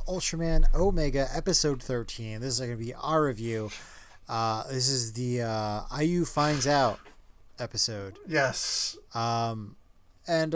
Ultraman Omega episode 13. This is going to be our review. This is the IU Finds Out episode. Yes. And it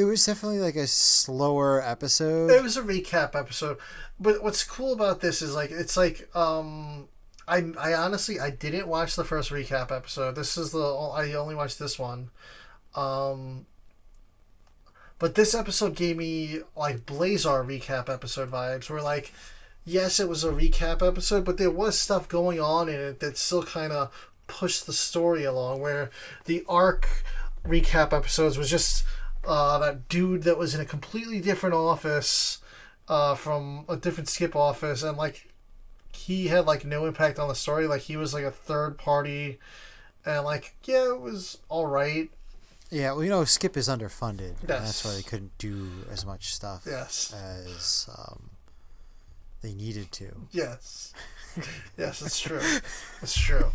was definitely like a slower episode. It was a recap episode. But what's cool about this is I honestly didn't watch the first recap episode. I only watched this one. But this episode gave me like Blazar recap episode vibes, where like, yes, it was a recap episode, but there was stuff going on in it that still kind of pushed the story along. Where the arc recap episodes was just that dude that was in a completely different office, from a different skip office, and like he had like no impact on the story. Like he was like a third party, and like it was all right. Yeah, well, Skip is underfunded. Yes. That's why they couldn't do as much stuff Yes. as they needed to. Yes. Yes, it's true. It's true.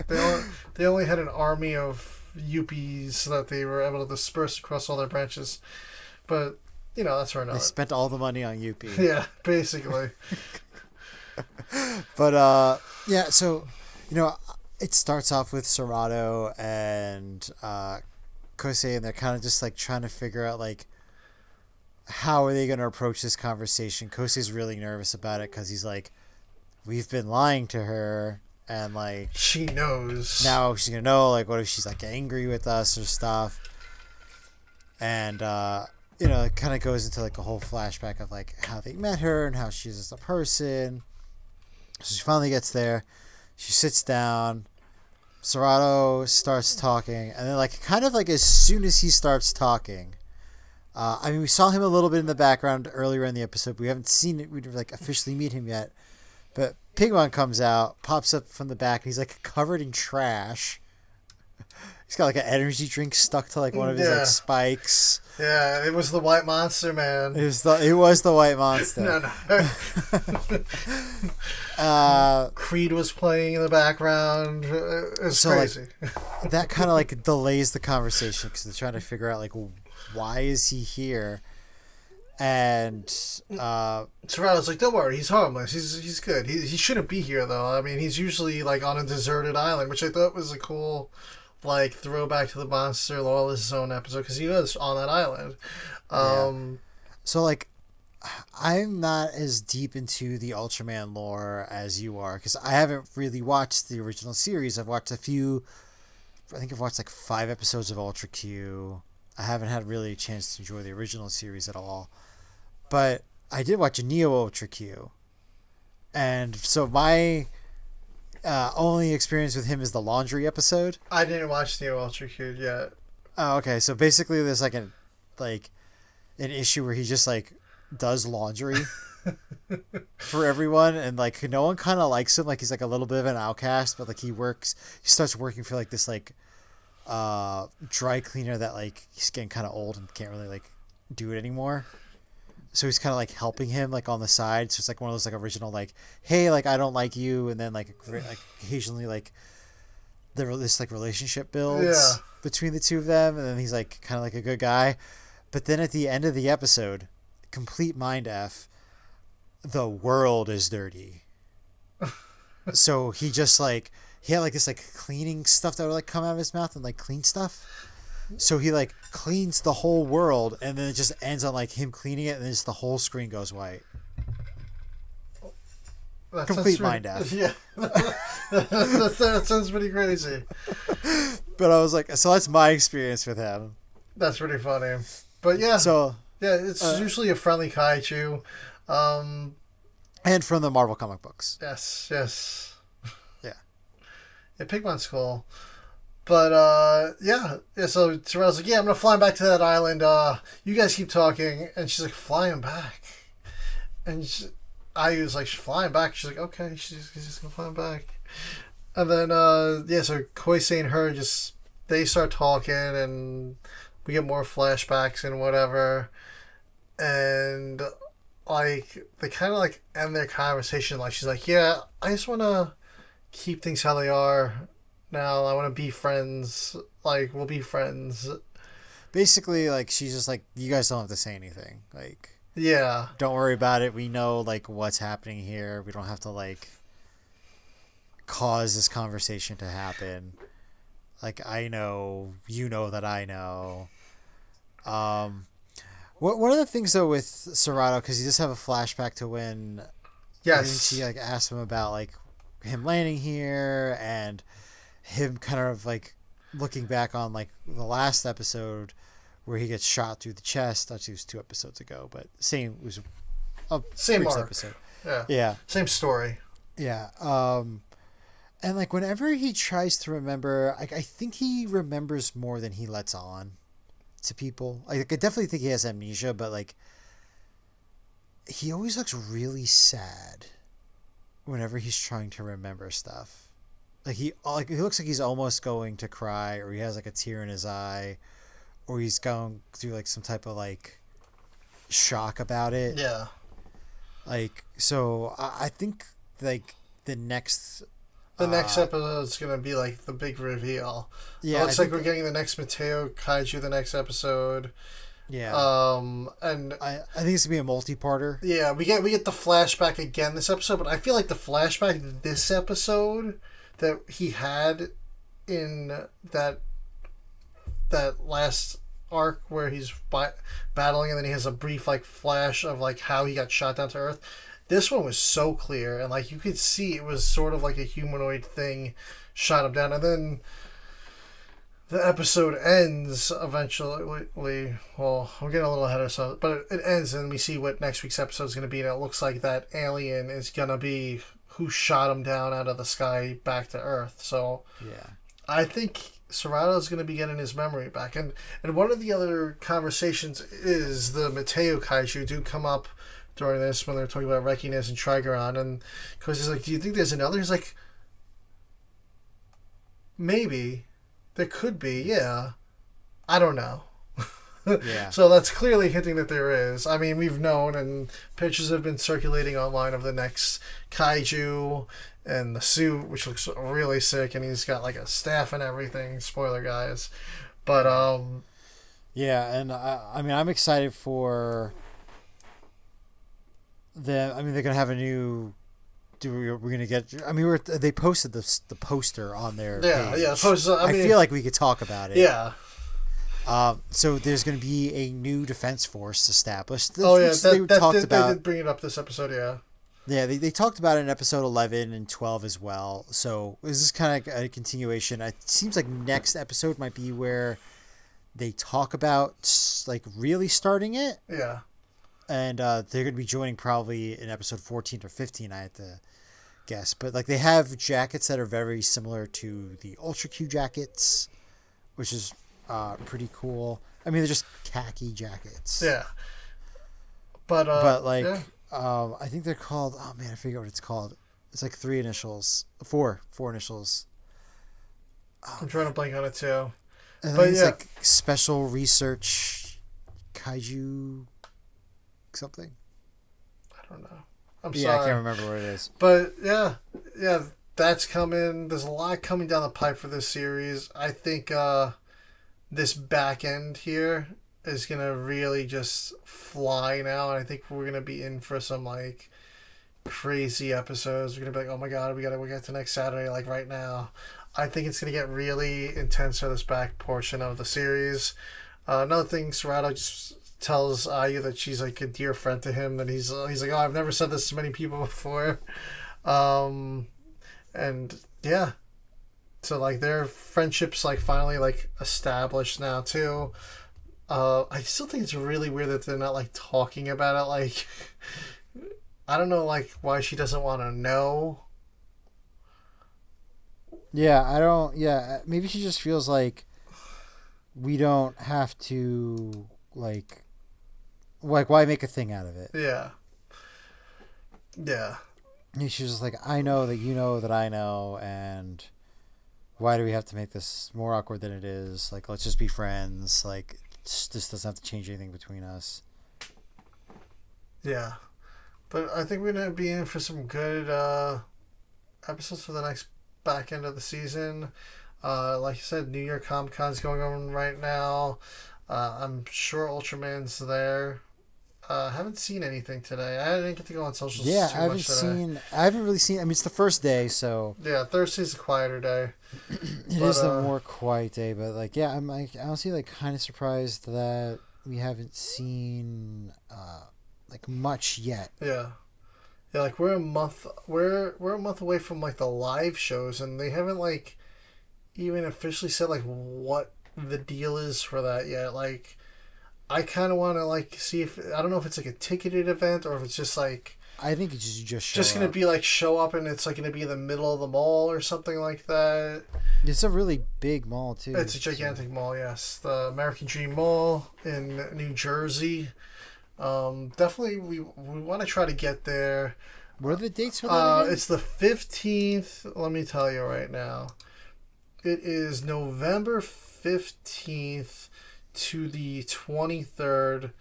They only had an army of Yuppies that they were able to disperse across all their branches. But, that's for another. They spent all the money on Yuppie. Yeah, basically. But, so, it starts off with Sorato and Koisei, and they're kind of just like trying to figure out like how are they going to approach this conversation. Kosei's really nervous about it because he's like, we've been lying to her, and like she knows now. She's gonna know, like, what if she's like angry with us or stuff. And it kind of goes into like a whole flashback of like how they met her and how she's just a person. So she finally gets there, she sits down, Sorato starts talking, and then like kind of like as soon as he starts talking, we saw him a little bit in the background earlier in the episode, but we haven't seen it. We didn't like officially meet him yet. But Pigmon comes out, pops up from the back, and he's like covered in trash. He's got like an energy drink stuck to like one of his like spikes. Yeah, it was the White Monster, man. It was the White Monster. No. Creed was playing in the background. It was crazy. Like, that kind of like delays the conversation because they're trying to figure out like why is he here. And Sorato's like, don't worry, he's harmless. He's good. He shouldn't be here though. I mean, he's usually like on a deserted island, which I thought was a cool like throwback to the Monster Lawless Zone episode because he was on that island. So like, I'm not as deep into the Ultraman lore as you are because I haven't really watched the original series. I've watched a few. I think I've watched like 5 episodes of Ultra Q. I haven't had really a chance to enjoy the original series at all. But I did watch a Neo Ultra Q. And so my only experience with him is the laundry episode. I didn't watch Neo Ultra Q yet. Oh, okay. So basically there's like an issue where he just like does laundry for everyone, and like no one kind of likes him. Like he's like a little bit of an outcast, but like he starts working for like this like dry cleaner that like he's getting kind of old and can't really like do it anymore, so he's kind of like helping him like on the side. So it's like one of those like original like, hey, like I don't like you, and then like occasionally like this like relationship builds between the two of them, and then he's like kind of like a good guy. But then at the end of the episode, complete mind F, the world is dirty. So he just like, he had like this like cleaning stuff that would like come out of his mouth and like clean stuff. So he like cleans the whole world, and then it just ends on like him cleaning it, and then just the whole screen goes white. That complete mind F. Yeah. that sounds pretty crazy. But I was like, so that's my experience with him. That's pretty funny. But yeah. So yeah, it's usually a friendly kaiju. And from the Marvel comic books. Yes. Yeah. Yeah, Pigmon's cool. But, so Terrell's like, yeah, I'm going to fly back to that island. You guys keep talking. And she's like, flying back. And I was like, she's flying back. She's like, okay, she's just going to fly back. And then, so Koisei and her they start talking, and we get more flashbacks and whatever. And like they kind of like end their conversation like she's like, yeah, I just want to keep things how they are now. I want to be friends. Like, we'll be friends. basically, like, she's just like, you guys don't have to say anything. Like, Yeah. don't worry about it. We know, like, what's happening here. We don't have to, like, cause this conversation to happen. Like, I know, you know that I know. One of the things, though, with Sorato, because you just have a flashback to when she, like, asked him about, like, him landing here and him kind of, like, looking back on, like, the last episode where he gets shot through the chest. Actually, it was 2 episodes ago, but it was a Same arc. episode. Yeah. Same story. Yeah. And, like, whenever he tries to remember, I think he remembers more than he lets on to people. I definitely think he has amnesia, but, like, he always looks really sad whenever he's trying to remember stuff. Like, he looks like he's almost going to cry, or he has, like, a tear in his eye, or he's going through, like, some type of, like, shock about it. Yeah. Like, so I think, like, the next episode is going to be, like, the big reveal. Yeah. It looks like we're getting the next Meteo Kaiju the next episode. Yeah. And I think it's going to be a multi-parter. Yeah, we get the flashback again this episode, but I feel like the flashback this episode that he had in that last arc where he's battling and then he has a brief, like, flash of, like, how he got shot down to Earth. This one was so clear, and, like, you could see it was sort of like a humanoid thing shot him down, and then the episode ends eventually. Well, I'm getting a little ahead of ourselves, but it ends, and we see what next week's episode is going to be, and it looks like that alien is going to be who shot him down out of the sky back to Earth. So, yeah, I think Sorato is going to be getting his memory back, and one of the other conversations is the Meteo Kaiju do come up during this when they're talking about Rekiness and Trigoron, and because he's like, do you think there's another? He's like, maybe. There could be, yeah. I don't know. Yeah. So that's clearly hinting that there is. I mean, we've known, and pictures have been circulating online of the next Kaiju and the suit, which looks really sick, and he's got, like, a staff and everything. Spoiler, guys. But, yeah, and I mean, I'm excited for them. I mean, they're going to have a new... We're gonna get. I mean, they posted the poster on their page. Yeah. I feel like we could talk about it. Yeah. So there's going to be a new defense force established. They did bring it up this episode. Yeah. Yeah, they talked about it in episode 11 and 12 as well. So is this kind of a continuation? It seems like next episode might be where they talk about, like, really starting it. Yeah. And they're going to be joining probably in episode 14 or 15, I have to guess. But, like, they have jackets that are very similar to the Ultra Q jackets, which is pretty cool. I mean, they're just khaki jackets. Yeah. But like, yeah. I think they're called, oh man, I forget what it's called. It's like 4 initials. I'm trying to blank on it too. And it's like Special Research Kaiju something. I don't know. I'm sorry. Yeah, I can't remember what it is. But yeah, that's coming. There's a lot coming down the pipe for this series. I think this back end here is gonna really just fly now, and I think we're gonna be in for some, like, crazy episodes. We're gonna be like, oh my god, we gotta get to next Saturday, like, right now. I think it's gonna get really intense for this back portion of the series. Another thing, Sorato just tells Ayu that she's, like, a dear friend to him, that he's like, oh, I've never said this to many people before. And yeah, so, like, their friendship's, like, finally, like, established now too. I still think it's really weird that they're not, like, talking about it. Like, I don't know, like, why she doesn't want to know. Yeah, maybe she just feels like we don't have to, like, why make a thing out of it? Yeah. And she's just like, I know that you know that I know, and why do we have to make this more awkward than it is? Like, let's just be friends. Like, this doesn't have to change anything between us. Yeah. But I think we're going to be in for some good episodes for the next back end of the season. Like you said, New York Comic Con's going on right now. I'm sure Ultraman's there. I haven't seen anything today. I didn't get to go on socials Yeah, too much today. I haven't really seen. I mean, it's the first day, so Yeah, Thursday's a quieter day. it But is the more quiet day. But like, yeah, I'm like honestly like kind of surprised that we haven't seen like much yet. yeah. Yeah, like we're a month away from like the live shows, and they haven't like even officially said like what the deal is for that yet. Like I kind of want to like see if I don't know if it's like a ticketed event or if it's just like I think it's just show just gonna up. be like show up and it's like gonna be in the middle of the mall or something like that. It's a really big mall too. It's a gigantic mall, yes, the American Dream Mall in New Jersey. Definitely, we want to try to get there. What are the dates for that again? It's the 15th. Let me tell you right now. It is November 15th to the 23rd.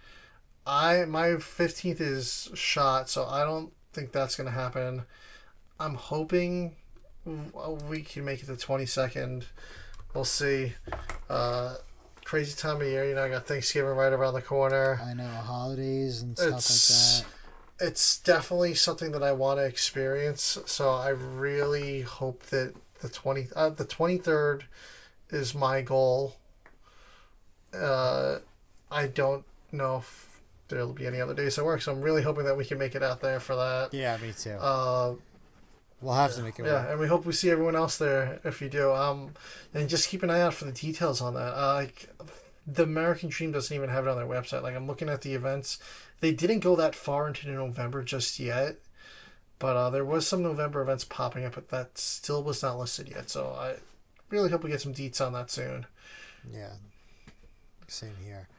My 15th is shot, so I don't think that's gonna happen. I'm hoping we can make it the 22nd. We'll see. Crazy time of year, I got Thanksgiving right around the corner. I know holidays and stuff like that. It's definitely something that I want to experience. So I really hope that the 23rd is my goal. I don't know if there'll be any other days at work, so I'm really hoping that we can make it out there for that. Yeah, me too. We'll have to make it work. Yeah, and we hope we see everyone else there if you do. And just keep an eye out for the details on that. Like, the American Dream doesn't even have it on their website. Like, I'm looking at the events. They didn't go that far into November just yet, but there was some November events popping up, but that still was not listed yet. So I really hope we get some deets on that soon. Yeah, same here.